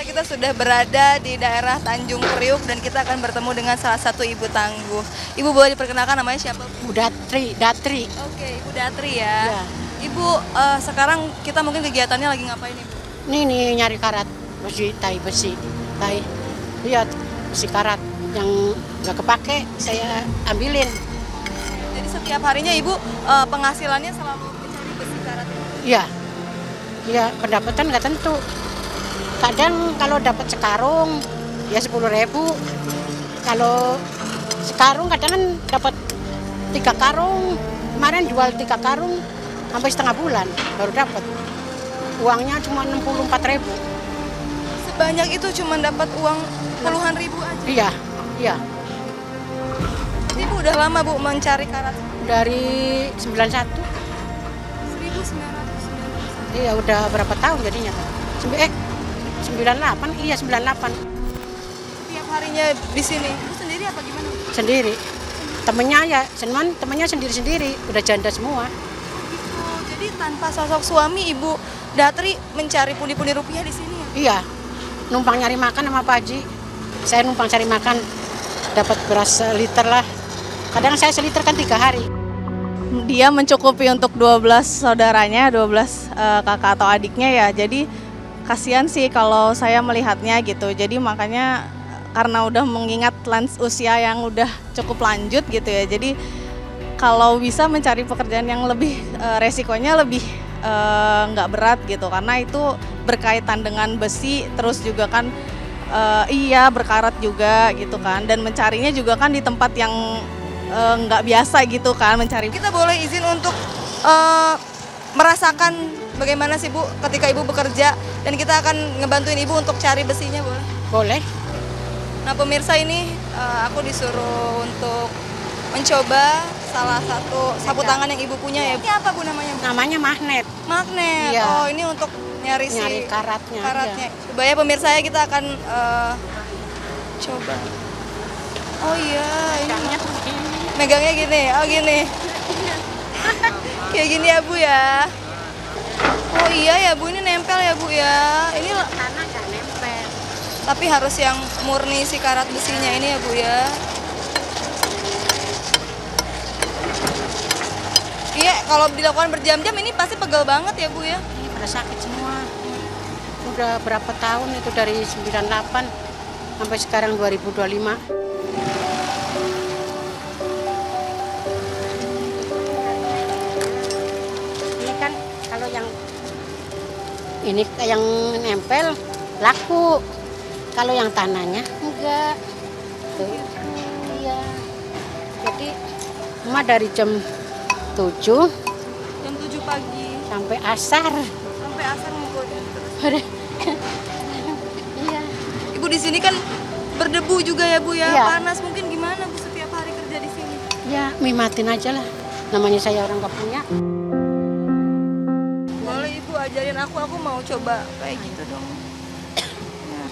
kita sudah berada di daerah Tanjung Priuk dan kita akan bertemu dengan salah satu ibu tangguh. Ibu boleh diperkenalkan namanya siapa? Bu Datri, Datri. Oke, Ibu Datri ya. Ya. Ibu, sekarang kita mungkin kegiatannya lagi ngapain Ibu? Nih nyari karat besi, besi. Lihat besi karat yang nggak kepake saya ambilin. Jadi setiap harinya Ibu penghasilannya selalu mencari besi karat itu? Iya, iya pendapatan nggak tentu. Kadang kalau dapat sekarung ya 10.000. Kalau sekarung kadang kan dapat 3 karung. Kemarin jual 3 karung sampai setengah bulan baru dapat. Uangnya cuma 64.000. Sebanyak itu cuma dapat uang puluhan ribu aja? Iya, iya. Ibu udah lama Bu mencari karat? Dari 91. 1991. Iya, udah berapa tahun jadinya? 98, iya 98. Tiap harinya di sini. Ibu sendiri apa gimana? Sendiri. Temennya sendiri-sendiri, udah janda semua. Oh, jadi tanpa sosok suami Ibu Datri mencari pundi-pundi rupiah di sini ya? Iya, numpang nyari makan sama Pak Haji. Saya numpang cari makan, dapat beras seliter lah. Kadang saya seliter kan 3 hari. Dia mencukupi untuk 12 saudaranya, 12 kakak atau adiknya ya. Jadi kasihan sih kalau saya melihatnya gitu. Jadi makanya karena udah mengingat usia yang udah cukup lanjut gitu ya. Jadi kalau bisa mencari pekerjaan yang lebih resikonya lebih nggak berat gitu. Karena itu berkaitan dengan besi, terus juga kan iya berkarat juga gitu kan. Dan mencarinya juga kan di tempat yang nggak biasa gitu kan mencari. Kita boleh izin untuk merasakan bagaimana sih Bu ketika Ibu bekerja dan kita akan ngebantuin Ibu untuk cari besinya, boleh? Boleh. Nah pemirsa, ini aku disuruh untuk mencoba salah satu sapu tangan yang Ibu punya ya. Ini apa Bu namanya Bu? Namanya magnet. Magnet. Iya. Oh, ini untuk nyari karatnya. karatnya. Iya. Coba ya pemirsa ya, kita akan coba. Oh iya, ini megangnya gini. Oh gini. Kayak gini ya Bu ya. Oh iya ya Bu, ini nempel ya Bu ya. Ini Tanah nggak nempel. tapi harus yang murni si karat besinya ini ya Bu ya. Iya, kalau dilakukan berjam-jam ini pasti pegel banget ya Bu ya. Ini pada sakit semua. Udah berapa tahun itu dari 98 sampai sekarang 2025. Ini kan kalau yang nempel laku. Kalau yang tanahnya enggak. Tuh. Iya. Jadi cuma dari jam 7 Jam 7 pagi sampai asar. sampai asar mukulnya terus. Iya. Ibu di sini kan berdebu juga ya Bu ya. Iya. Panas, mungkin gimana Bu setiap hari kerja di sini? Ya, nikmatin aja lah. Namanya saya orang gak punya. Boleh Ibu ajarin aku mau coba kayak gitu dong. Ya.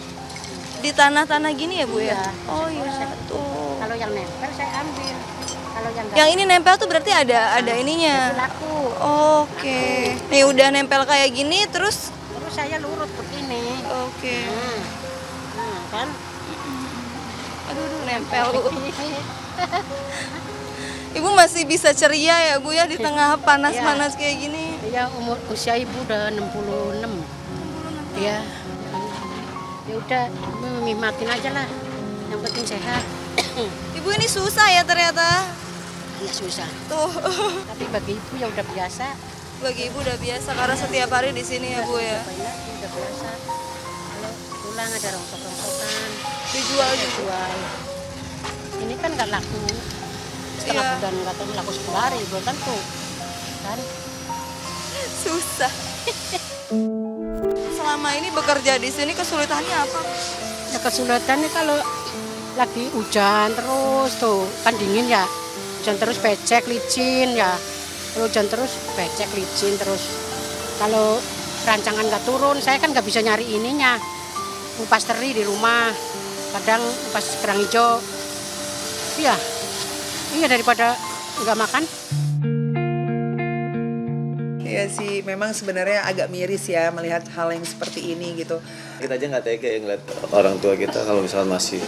Di tanah-tanah gini ya Bu ya? Iya. Oh iya tuh. Kalau yang nempel saya ambil. Kalau yang Yang ini nempel tuh berarti ada ininya. laku. Oke. Nih udah nempel kayak gini terus. Terus saya lurut begini. Oke. Nah, kan? Aduh, nempel Bu. Ibu masih bisa ceria ya Bu ya di tengah panas-panas kayak gini. Iya, usia ibu udah 66. Iya. Ya udah, nikmatin aja lah. Yang penting sehat. Ibu ini susah ya ternyata. Iya susah. Tuh. Tapi bagi ibu ya udah biasa. Bagi Ibu udah biasa karena setiap hari di sini ya Bu ya. Udah biasa. Kalau pulang ada rongsok-rongsokan. Dijual juga. Jual. Ini kan nggak laku setengah Iya. bulan, nggak tahu laku 10 hari, belum tentu kan. Susah. Selama ini bekerja di sini kesulitannya apa? Ya kesulitannya kalau lagi hujan terus tuh, kan dingin ya, hujan terus becek licin ya, kalau hujan terus becek licin terus. Kalau rancangan nggak turun, saya kan nggak bisa nyari ininya, ngupas teri di rumah, kadang ngupas kerang hijau. Iya daripada nggak makan. Iya sih, memang sebenarnya agak miris ya melihat hal yang seperti ini gitu. Kita aja nggak tega ya ngeliat orang tua kita kalau misalnya masih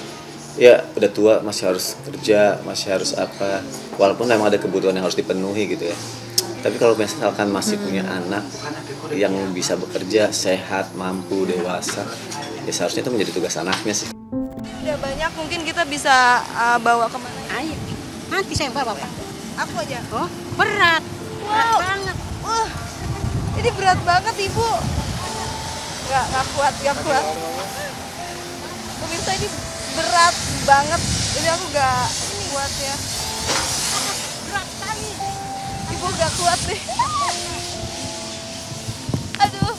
ya udah tua, masih harus kerja, masih harus apa, walaupun memang ada kebutuhan yang harus dipenuhi gitu ya. Tapi kalau misalkan masih punya anak yang bisa bekerja, sehat, mampu, dewasa, ya seharusnya itu menjadi tugas anaknya sih. Udah banyak, mungkin kita bisa bawa kemana? Ayo, nanti saya bawa Pak. Aku aja. Oh, berat. Berat Wow. banget. Wah, ini berat banget Ibu. Nggak kuat. Pemirsa, ini berat banget. Jadi aku nggak kuat ya. Berat sekali. Ibu nggak kuat deh. Aduh.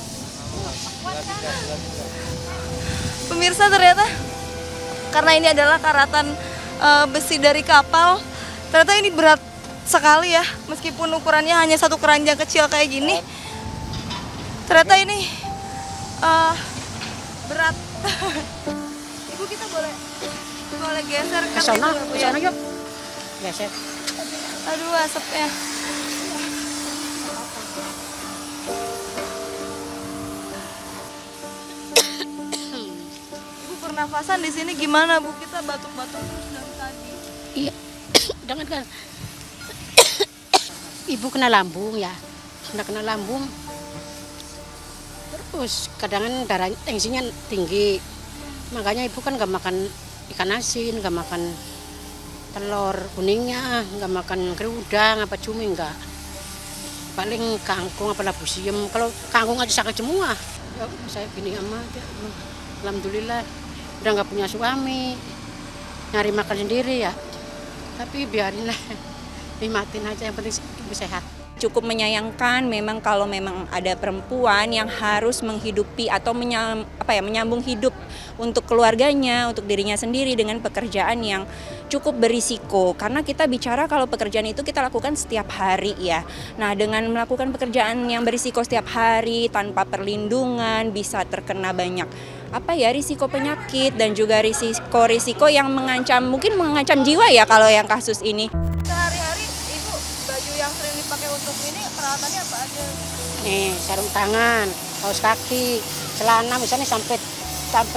Pemirsa, ternyata karena ini adalah karatan besi dari kapal, ternyata ini berat sekali ya, meskipun ukurannya hanya satu keranjang kecil kayak gini, ternyata ini berat. Ibu, kita boleh geser Ke sana, gitu, ke sana yuk. Geser. Aduh, asapnya. Ibu, pernafasan di sini gimana Bu? Kita batuk-batuk terus dari tadi. Iya. Jangan kan. Ibu kena lambung ya. Sudah kena lambung. Terus kadang darah tensinya tinggi. Makanya ibu kan nggak makan ikan asin, nggak makan telur kuningnya, nggak makan kerudang apa cumi nggak. Paling kangkung apa labu siam. Kalau kangkung aja sakit semua. Ya, saya gini amat ya. Alhamdulillah udah nggak punya suami, nyari makan sendiri ya. Tapi biarinlah, nikmatin aja, yang penting ibu sehat. Cukup menyayangkan memang kalau memang ada perempuan yang harus menghidupi atau menyambung hidup untuk keluarganya, untuk dirinya sendiri dengan pekerjaan yang cukup berisiko. Karena kita bicara kalau pekerjaan itu kita lakukan setiap hari ya. Nah, dengan melakukan pekerjaan yang berisiko setiap hari tanpa perlindungan bisa terkena banyak risiko penyakit dan juga risiko yang mungkin mengancam jiwa ya kalau yang kasus ini. Sehari-hari Ibu baju yang sering dipakai untuk ini peralatannya apa aja? Nih, sarung tangan, kaos kaki, celana misalnya sampai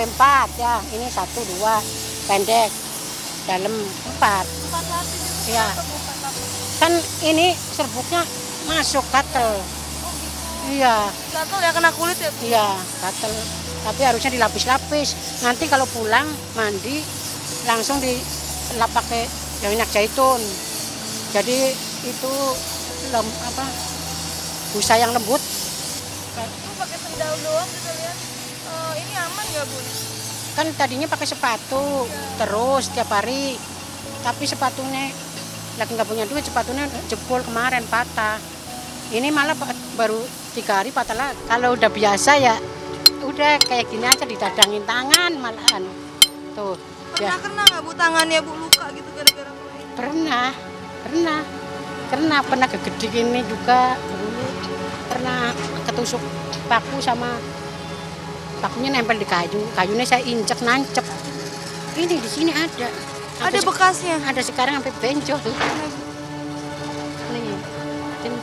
4 ya. Ini 1, 2, pendek, dalam 4. 4 lapis itu Iya. kenapa Bu? 4 lapis? Kan ini serbuknya masuk gatel. Iya, Gatel ya, kena kulit ya Bu? iya, gatel. Tapi harusnya dilapis-lapis. Nanti kalau pulang mandi langsung dilap pakai minyak zaitun. Jadi itu busa yang lembut. Bu pakai sendal doang gitu lihat. Ini aman nggak Bu? Kan tadinya pakai sepatu terus tiap hari. Tapi sepatunya lagi nggak punya duit, sepatunya jebol kemarin patah. Ini malah baru 3 hari patah lagi. Kalau udah biasa ya udah kayak gini aja, didadangin tangan malahan. Tuh. Pernah Ya. kena nggak Bu tangannya Bu luka gitu gara-gara main? Pernah kegedek ini juga dulu. Pernah ketusuk paku sama pakunya nempel di kayu. Kayunya saya injek nancep. Ini di sini ada. Ada bekasnya. Ada sekarang sampai benjol tuh. Nih,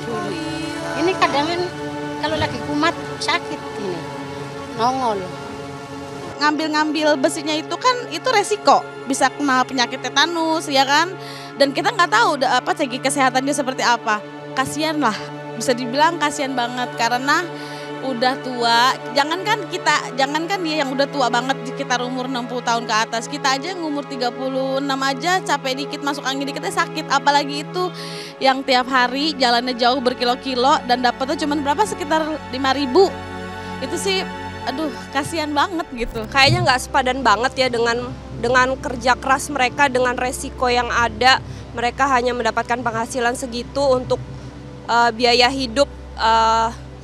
Oh, iya. ini kadang kalau lagi kumat sakit ini, nongol. Ngambil-ngambil besinya itu kan itu resiko, bisa kena penyakit tetanus ya kan, dan kita nggak tahu segi kesehatannya seperti apa. Kasian lah, bisa dibilang kasian banget karena udah tua. Jangankan dia yang udah tua banget, sekitar umur 60 tahun ke atas, kita aja yang umur 36 aja capek dikit, masuk angin dikitnya sakit, apalagi itu yang tiap hari jalannya jauh berkilo-kilo dan dapatnya cuma berapa, sekitar 5.000. Itu sih aduh kasihan banget gitu. Kayaknya nggak sepadan banget ya dengan kerja keras mereka, dengan resiko yang ada. Mereka hanya mendapatkan penghasilan segitu untuk biaya hidup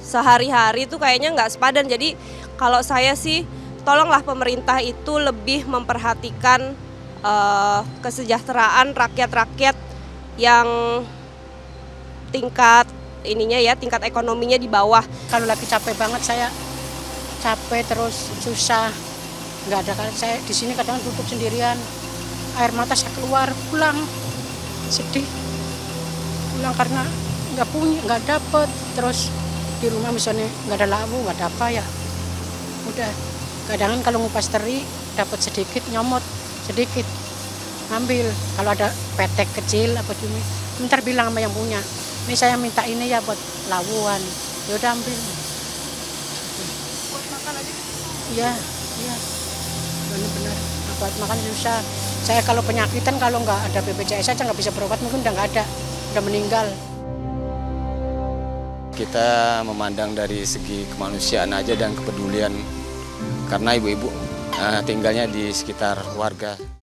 sehari-hari itu kayaknya nggak sepadan. Jadi kalau saya sih tolonglah pemerintah itu lebih memperhatikan kesejahteraan rakyat-rakyat yang tingkat ekonominya di bawah. Kalau lagi capek banget saya, capek terus susah, nggak ada. Saya di sini kadang duduk sendirian, air mata saya keluar, pulang sedih, pulang karena nggak punya, nggak dapet, terus di rumah misalnya nggak ada labu, nggak ada apa ya, udah kadang kalau ngupas teri dapat sedikit, nyomot sedikit, ngambil. Kalau ada petek kecil apa cumi, sebentar bilang sama yang punya, ini saya minta ini ya buat lawuan, ya udah ambil. Buat makan aja gitu. Iya, iya, benar-benar buat makan susah. Saya kalau penyakitan kalau nggak ada BPJS aja nggak bisa berobat, mungkin udah nggak ada, udah meninggal. Kita memandang dari segi kemanusiaan aja dan kepedulian karena ibu-ibu tinggalnya di sekitar warga.